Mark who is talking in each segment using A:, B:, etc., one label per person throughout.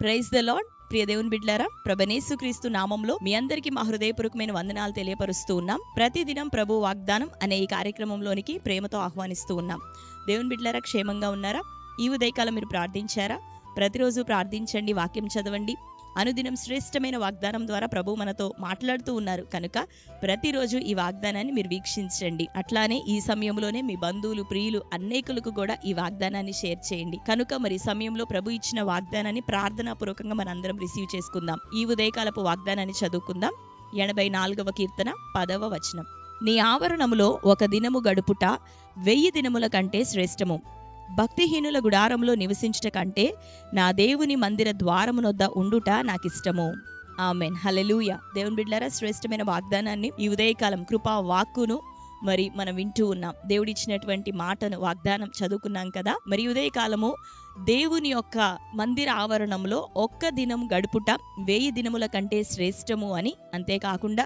A: Praise the lord. ప్రియ దేవుని బిడ్డలారా, యేసుక్రీస్తు నామంలో మీ అందరికీ మా హృదయపూర్వకమైన వందనాలు తెలియపరుస్తూ ఉన్నాం. ప్రతిదినం ప్రభు వాగ్దానం అనే ఈ కార్యక్రమంలోనికి ప్రేమతో ఆహ్వానిస్తూ ఉన్నాం. దేవుని బిడ్డలారా, క్షేమంగా ఉన్నారా? ఈ ఉదయకాలం మీరు ప్రార్థించారా? ప్రతిరోజు ప్రార్థించండి, వాక్యం చదవండి. అనుదినం శ్రేష్టమైన వాగ్దానం ద్వారా ప్రభు మనతో మాట్లాడుతూ ఉన్నారు కనుక ప్రతిరోజు ఈ వాగ్దానాన్ని మీరు వీక్షించండి. అట్లానే ఈ సమయంలోనే మీ బంధువులు, ప్రియులు అనేకులకు కూడా ఈ వాగ్దానాన్ని షేర్ చేయండి. కనుక మరి సమయంలో ప్రభు ఇచ్చిన వాగ్దానాన్ని ప్రార్థనాపూర్వకంగా మనందరం రిసీవ్ చేసుకుందాం. ఈ ఉదయకాలపు వాగ్దానాన్ని చదువుకుందాం. 84వ కీర్తన 10వ వచనం. నీ ఆవరణములో ఒక దినము గడుపుట 1000 దినముల కంటే శ్రేష్టము. భక్తిహీనుల గుడారంలో నివసించుట కంటే నా దేవుని మందిర ద్వారమునొద్ద ఉండుట నాకిష్టము. ఆమెన్. హల్లెలూయా. దేవుని బిడ్డలారా, శ్రేష్టమైన వాగ్దానాన్ని ఈ ఉదయకాలం కృపా వాక్కును మరి మనం వింటూ ఉన్నాం. దేవుడిచ్చినటువంటి మాటను, వాగ్దానం చదువుకున్నాం కదా. మరి ఉదయకాలము దేవుని యొక్క మందిర ఆవరణంలో ఒక్క దినం గడుపుట 1000 దినముల కంటే శ్రేష్టము అని, అంతేకాకుండా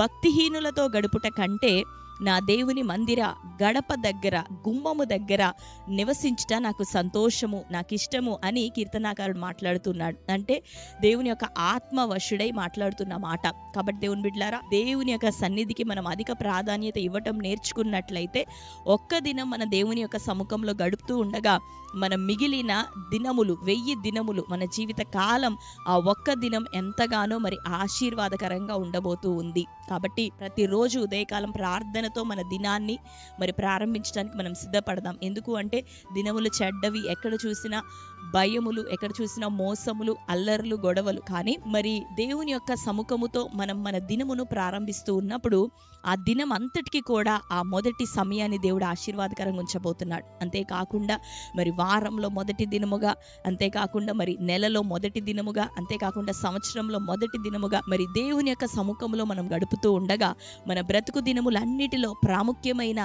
A: భక్తిహీనులతో గడుపుట కంటే నా దేవుని మందిర గడప దగ్గర, గుమ్మము దగ్గర నివసించుట నాకు సంతోషము, నాకు ఇష్టము అని కీర్తనాకారుడు మాట్లాడుతున్నాడు. అంటే దేవుని యొక్క ఆత్మవశుడై మాట్లాడుతున్న మాట. కాబట్టి దేవుని బిడ్డలారా, దేవుని యొక్క సన్నిధికి మనం అధిక ప్రాధాన్యత ఇవ్వటం నేర్చుకున్నట్లయితే ఒక్క దినం మన దేవుని యొక్క సముఖంలో గడుపుతూ ఉండగా మన మిగిలిన దినములు, 1000 దినములు, మన జీవిత కాలం ఆ ఒక్క దినం ఎంతగానో మరి ఆశీర్వాదకరంగా ఉండబోతూ ఉంది. కాబట్టి ప్రతిరోజు ఉదయకాలం ప్రార్థనతో మన దినాన్ని మరి ప్రారంభించడానికి మనం సిద్ధపడదాం. ఎందుకు అంటే దినములు చెడ్డవి, ఎక్కడ చూసినా భయములు, ఎక్కడ చూసినా మోసములు, అల్లర్లు, గొడవలు. కానీ మరి దేవుని యొక్క సముఖముతో మనం మన దినమును ప్రారంభిస్తూ ఉన్నప్పుడు ఆ దినం అంతటికి కూడా ఆ మొదటి సమయాన్ని దేవుడు ఆశీర్వాదకరంగా ఉంచబోతున్నాడు. అంతేకాకుండా మరి వారంలో మొదటి దినముగా, అంతేకాకుండా మరి నెలలో మొదటి దినముగా, అంతేకాకుండా సంవత్సరంలో మొదటి దినముగా మరి దేవుని యొక్క సముఖంలో మనం గడుపుతూ ఉండగా మన బ్రతుకు దినములన్నిటిలో ప్రాముఖ్యమైన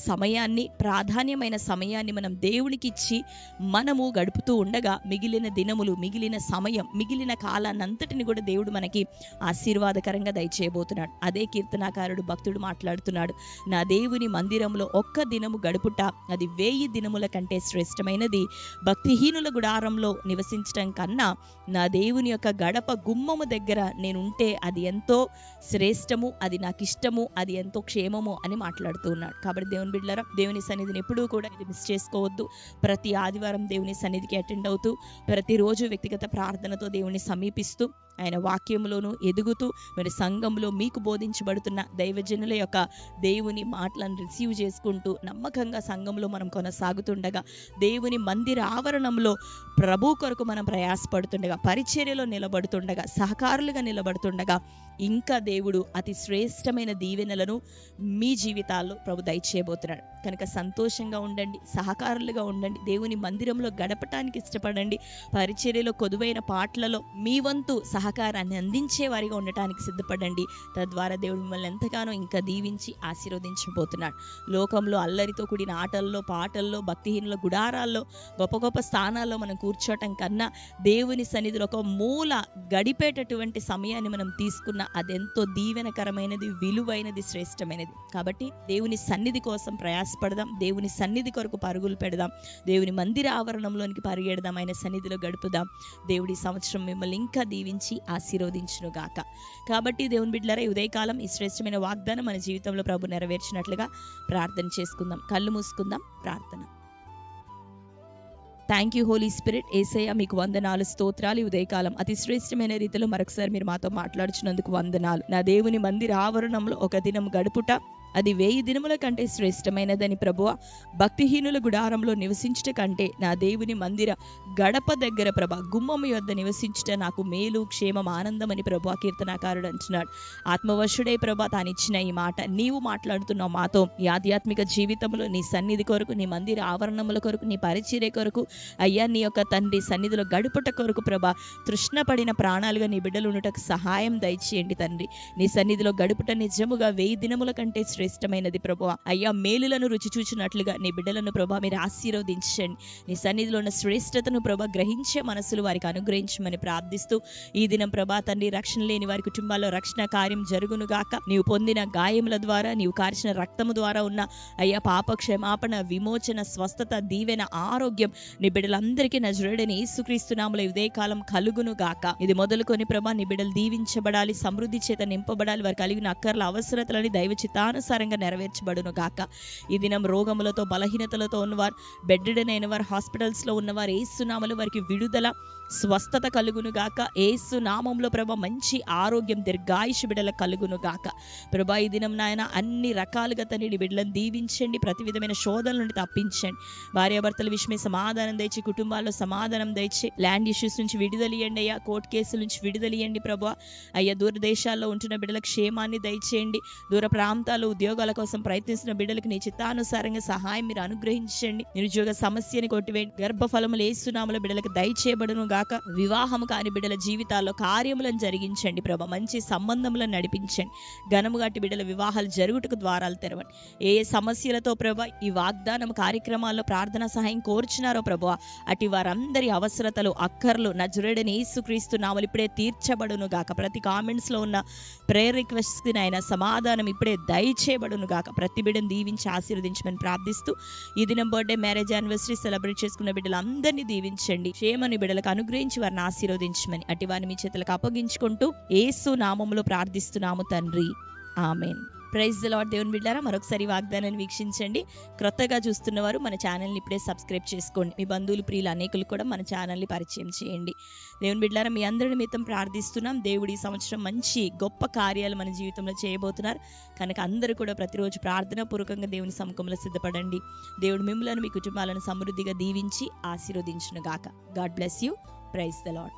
A: సమయాన్ని, ప్రాధాన్యమైన సమయాన్ని మనం దేవునికి ఇచ్చి మనము గడుపుతూ ఉండగా మిగిలిన దినములు, మిగిలిన సమయం, మిగిలిన కాలాన్నంతటిని కూడా దేవుడు మనకి ఆశీర్వాదకరంగా దయచేయబోతున్నాడు. అదే కీర్తనాకారుడు, భక్తుడు మాట్లాడుతున్నాడు. నా దేవుని మందిరంలో ఒక్క దినము గడుపుట అది 1000 దినముల కంటే శ్రేష్టమైనది. భక్తిహీనుల గుడారంలో నివసించటం కన్నా నా దేవుని యొక్క గడప గుమ్మము దగ్గర నేనుంటే అది ఎంతో శ్రేష్టము, అది నాకు ఇష్టము, అది ఎంతో క్షేమము అని మాట్లాడుతూ ఉన్నాడు. కాబట్టి దేవుని బిడ్డలారా, దేవుని సన్నిధిని ఎప్పుడూ కూడా ఇది మిస్ చేసుకోవద్దు. ప్రతి ఆదివారం దేవుని సన్నిధికి అటెండ్ అవుతూ, ప్రతిరోజు వ్యక్తిగత ప్రార్థనతో దేవుని సమీపిస్తూ, ఆయన వాక్యంలోనూ ఎదుగుతూ, మరి సంఘంలో మీకు బోధించబడుతున్న దైవజనుల యొక్క దేవుని మాటలను రిసీవ్ చేసుకుంటూ నమ్మకంగా సంఘంలో మనం కొనసాగుతుండగా, దేవుని మందిర ఆవరణంలో ప్రభు కొరకు మనం ప్రయాసపడుతుండగా, పరిచర్యలో నిలబడుతుండగా, సహకారులుగా నిలబడుతుండగా ఇంకా దేవుడు అతి శ్రేష్టమైన దీవెనలను మీ జీవితాల్లో ప్రభు దయచేయబోతున్నాడు. కనుక సంతోషంగా ఉండండి, సహకారులుగా ఉండండి, దేవుని మందిరంలో గడపటానికి ఇష్టపడండి, పరిచర్యలో కొదువైన పాటలలో మీ వంతు సహకారాన్ని అందించే వారిగా ఉండటానికి సిద్ధపడండి. తద్వారా దేవుడు మిమ్మల్ని ఎంతగానో ఇంకా దీవించి ఆశీర్వదించబోతున్నాడు. లోకంలో అల్లరితో కూడిన ఆటల్లో, పాటల్లో, భక్తిహీనుల గుడారాల్లో, గొప్ప గొప్ప స్థానాల్లో మనం కూర్చోటం కన్నా దేవుని సన్నిధిలో ఒక మూల గడిపేటటువంటి సమయాన్ని మనం తీసుకున్న అదెంతో దీవెనకరమైనది, విలువైనది, శ్రేష్టమైనది. కాబట్టి దేవుని సన్నిధి కోసం ప్రయాసపడదాం, దేవుని సన్నిధి కొరకు పరుగులు పెడదాం, దేవుని మందిర ఆవరణంలోనికి పరిగెడదాం, ఆయన సన్నిధిలో గడుపుదాం. దేవుడి సంవత్సరం మిమ్మల్ని ఇంకా దీవించి ఆశీర్వదించును గాక. కాబట్టి దేవుని బిడ్డలారా, ఈ ఉదయకాలం ఈ శ్రేష్టమైన వాగ్దానం మన జీవితంలో ప్రభు నెరవేర్చినట్లుగా ప్రార్థన చేసుకుందాం. కళ్ళు మూసుకుందాం, ప్రార్థన. Thank you holy spirit. Yesayya, మీకు వందనాలు, స్తోత్రాలు. ఉదయకాలం అతి శ్రేష్టమైన రీతిలో మరొకసారి మీరు మాతో మాట్లాడుచున్నందుకు వందనాలు. నా దేవుని మందిర ఆవరణంలో ఒక దినం గడుపుట అది 1000 దినముల కంటే శ్రేష్టమైనదని ప్రభువా. భక్తిహీనుల గుడారంలో నివసించుట కంటే నా దేవుని మందిర గడప దగ్గర గుమ్మము యొద్ద నివసించుట నాకు మేలు, క్షేమం, ఆనందం అని ప్రభువా కీర్తనాకారుడు అంటున్నాడు. ఆత్మవశుడై ప్రభువా తానిచ్చిన ఈ మాట నీవు మాట్లాడుతున్నావు మాతో. ఈ ఆధ్యాత్మిక జీవితంలో నీ సన్నిధి కొరకు, నీ మందిర ఆవరణముల కొరకు, నీ పరిచర్య కొరకు అయ్యా, నీ యొక్క తండ్రి సన్నిధిలో గడుపుట కొరకు ప్రభా తృష్ణపడిన ప్రాణాలుగా నీ బిడ్డలు ఉండటకు సహాయం దయచేయండి తండ్రి. నీ సన్నిధిలో గడుపుట నిజముగా 1000 దినముల కంటే శ్రేష్టమైనది ప్రభువా. అయ్యా మేలులను రుచి చూచినట్లుగా నీ బిడ్డలను ప్రభా మీరు ఆశీర్వదించండి. నీ సన్నిధిలో ఉన్న శ్రేష్టతను ప్రభా గ్రహించే మనసులు వారికి అనుగ్రహించమని ప్రార్థిస్తూ ఈ దినం ప్రభా తండ్రి రక్షణ లేని వారి కుటుంబాల్లో రక్షణ కార్యం జరుగును గాక. నీవు పొందిన గాయముల ద్వారా, నీవు కార్చిన రక్తము ద్వారా ఉన్న అయ్యా పాప క్షమాపణ, విమోచన, స్వస్థత, దీవెన, ఆరోగ్యం నీ బిడ్డలందరికీ నజరేయుడైన యేసుక్రీస్తు నామములో ఇదే కాలం కలుగును గాక. ఇది మొదలుకొని ప్రభా నీ బిడ్డలు దీవించబడాలి, సమృద్ధి చేత నింపబడాలి, వారు కలిగిన అక్కర్ల అవసరతలని దైవ చిత్తానుసారంగా నెరవేర్చబడును గాక. ఈ దినం రోగములతో బలహీనతలతో ఉన్నవారు, బెడ్డెడ్ అయిన వారు, హాస్పిటల్స్ లో ఉన్నవారు యేసు నామములో వారికి విడుదల, స్వస్థత కలుగును గాక. యేసు నామములో ప్రభా మంచి ఆరోగ్యం, దీర్ఘాయుషు బిడ్డలకు కలుగును గాక. ప్రభా ఈ దినం నాయన అన్ని రకాలుగా తండ్రి బిడ్డలను దీవించండి, ప్రతి విధమైన శోధనల నుండి తప్పించండి. భార్యాభర్తల విషయమే సమాధానం దయచి, కుటుంబాల్లో సమాధానం దయచి, ల్యాండ్ ఇష్యూస్ నుంచి విడుదలియండి అయ్యా, కోర్టు కేసుల నుంచి విడుదలియండి ప్రభా. అయ్యా దూరదేశాల్లో ఉంటున్న బిడ్డలకు క్షేమాన్ని దయచేయండి. దూర ప్రాంతాల్లో ఉద్యోగాల కోసం ప్రయత్నిస్తున్న బిడ్డలకు నీ చిత్తానుసారంగా సహాయం మీరు అనుగ్రహించండి. నిరుద్యోగ సమస్యని కొట్టివేయండి. గర్భఫలములు యేసు నామములో బిడ్డలకు దయచేయబడును గాక. వివాహము కాని బిడ్డల జీవితాల్లో కార్యములను జరిగించండి ప్రభా. మంచి సంబంధములను నడిపించండి. ఘనముగాటి బిడ్డల వివాహాలు జరుగుటకు ద్వారాలు తెరవండి. ఏ సమస్యలతో ప్రభా ఈ వాగ్దానం కార్యక్రమాల్లో ప్రార్థన సహాయం కోరుచున్నారో ప్రభా అటు వారందరి అవసరతలు, అక్కర్లు నజరేయుడైన యేసుక్రీస్తు నామములో ఇప్పుడే తీర్చబడును గాక. ప్రతి కామెంట్స్ లో ఉన్న ప్రేయర్ రిక్వెస్ట్ కి అయినా సమాధానం ఇప్పుడే దయచేయబడును గాక. ప్రతి బిడ్డను దీవించి ఆశీర్వదించమని ప్రార్థిస్తూ ఈ దినం బర్త్డే, మ్యారేజ్ యానివర్సరీ సెలబ్రేట్ చేసుకున్న బిడ్డలందరినీ దీవించండి. క్షేమని బిడ్డలకు అనుగ్రహించి వారిని ఆశీర్వదించమని అటు వారిని మీ చేతులకు అప్పగించుకుంటూ యేసు నామములో ప్రార్థిస్తున్నాము తండ్రి, ఆమేన్. Praise the lord. దేవుని బిడ్డలారా మరొకసారి వాగ్దానాన్ని వీక్షించండి. క్రొత్తగా చూస్తున్నవారు మన ఛానల్ని ఇప్పుడే సబ్స్క్రైబ్ చేసుకోండి. మీ బంధువులు, ప్రియులు అనేకులు కూడా మన ఛానల్ని పరిచయం చేయండి. దేవుని బిడ్డలారా మీ అందరి నిమిత్తం ప్రార్థిస్తున్నాం. దేవుడు ఈ సంవత్సరం మంచి గొప్ప కార్యాలు మన జీవితంలో చేయబోతున్నారు కనుక అందరూ కూడా ప్రతిరోజు ప్రార్థన పూర్వకంగా దేవుని సముఖంలో సిద్ధపడండి. దేవుడు మిమ్మలను, మీ కుటుంబాలను సమృద్ధిగా దీవించి ఆశీర్వదించును గాక. God bless you. Praise the lord.